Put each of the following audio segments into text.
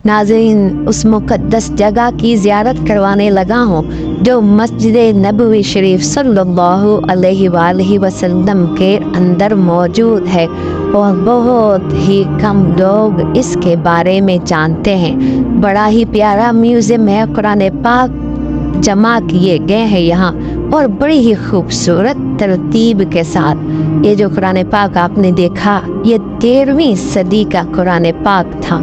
नाज़रीन, उस मुक़द्दस जगह की ज़ियारत करवाने लगा हूँ जो मस्जिद नबवी शरीफ सल्लल्लाहु अलैहि वसल्लम के अंदर मौजूद है और बहुत ही कम लोग इसके बारे में जानते हैं। बड़ा ही प्यारा म्यूज़ियम है, कुरान पाक जमा किए गए हैं यहाँ और बड़ी ही खूबसूरत तरतीब के साथ। ये जो कुरान पाक आपने देखा, ये 13वीं सदी का कुरान पाक था।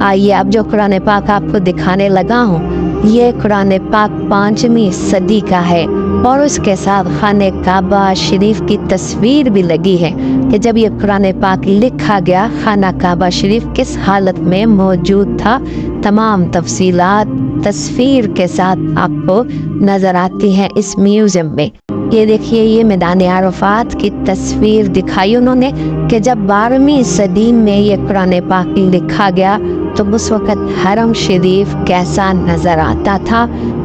आइए अब जो कुरान पाक आपको दिखाने लगा हूँ, ये कुरान पाक 5वीं सदी का है और उसके साथ खाने काबा शरीफ की तस्वीर भी लगी है कि जब ये कुरान पाक लिखा गया खाना काबा शरीफ किस हालत में मौजूद था। तमाम तफसीलात तस्वीर के साथ आपको नज़र आती हैं इस म्यूज़ियम में। ये देखिए, ये मैदान अरफात की तस्वीर दिखाई उन्होंने कि जब 12वीं सदी में ये कुरान पाक लिखा गया तो उस वक़्त हरम शरीफ कैसा नज़र आता था।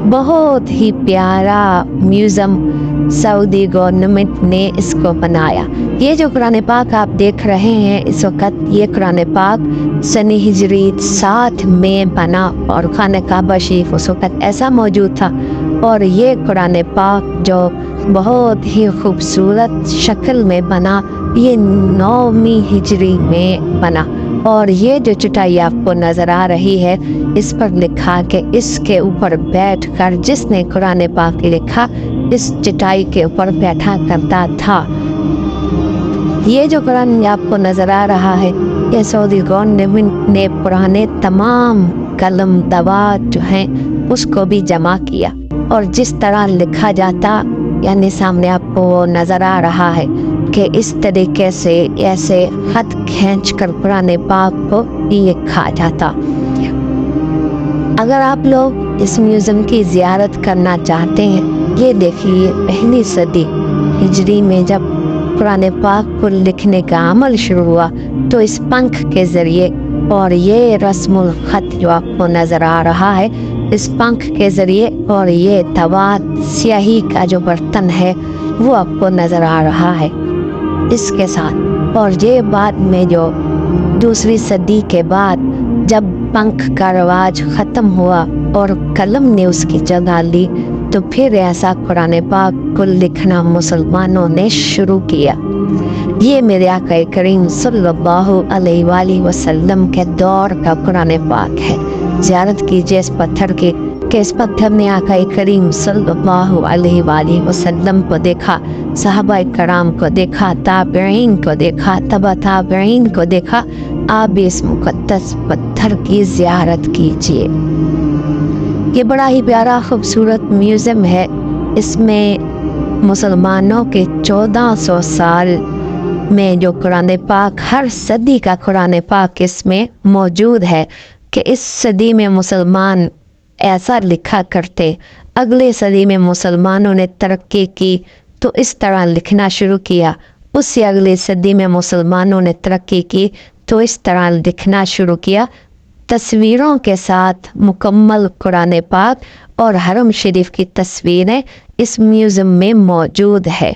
बहुत ही प्यारा म्यूज़ियम सऊदी गवर्नमेंट ने इसको बनाया। ये जो कुरान पाक आप देख रहे हैं इस वक़्त, ये कुरान पाक सने हिजरी 7 में बना और खाना काबा शरीफ उस वक़्त ऐसा मौजूद था। और ये कुरान पाक जो बहुत ही खूबसूरत शक्ल में बना, ये 9वीं हिजरी में बना। और ये जो चटाई आपको नज़र आ रही है, इस पर लिखा कि इसके ऊपर बैठकर जिसने कुरान पाक लिखा इस चटाई के ऊपर बैठा करता था। ये जो कुरान आपको नज़र आ रहा है, ये सऊदी गवर्नमेंट ने पुराने तमाम कलम दवात जो हैं उसको भी जमा किया और जिस तरह लिखा जाता, यानी सामने आपको वो नज़र आ रहा है कि इस तरीके से ऐसे खत खींच कर कुरान पाक को लिखा जाता। अगर आप लोग इस म्यूज़ियम की ज़ियारत करना चाहते हैं, ये देखिए 1ली सदी हिजरी में जब कुरान पाक को लिखने का अमल शुरू हुआ तो इस पंख के ज़रिए, और ये रस्मुल ख़त जो आपको नज़र आ रहा है इस पंख के ज़रिए, और ये तवात स्याही का जो बर्तन है वो आपको नज़र आ रहा है इसके साथ। और ये बाद में जो 2री सदी के बाद जब पंख का रवाज ख़त्म हुआ और कलम ने उसकी जगह ली तो फिर ऐसा कुरान पाक को लिखना मुसलमानों ने शुरू किया। ये मेरे आका करीम सल्लल्लाहु अलैहि वसल्लम के दौर का कुरान पाक है। ज़ियारत कीजिए इस पत्थर की कि इस पत्थर ने आका करीम सल्लल्लाहु अलैहि वसल्लम को देखा, सहाबाए कराम को देखा, ताबईन को देखा, तबा ताबईन को देखा। आप इस मुक़द्दस पत्थर की ज़ियारत कीजिए। ये बड़ा ही प्यारा खूबसूरत म्यूज़ियम है। इसमें मुसलमानों के 1400 साल में जो कुरान पाक, हर सदी का कुरान पाक इसमें मौजूद है कि इस सदी में मुसलमान ऐसा लिखा करते, अगले सदी में मुसलमानों ने तरक्की की तो इस तरह लिखना शुरू किया, उससे अगले सदी में मुसलमानों ने तरक्की की तो इस तरह लिखना शुरू किया। तस्वीरों के साथ मुकम्मल कुरान पाक और हरम शरीफ की तस्वीरें इस म्यूज़ियम में मौजूद है।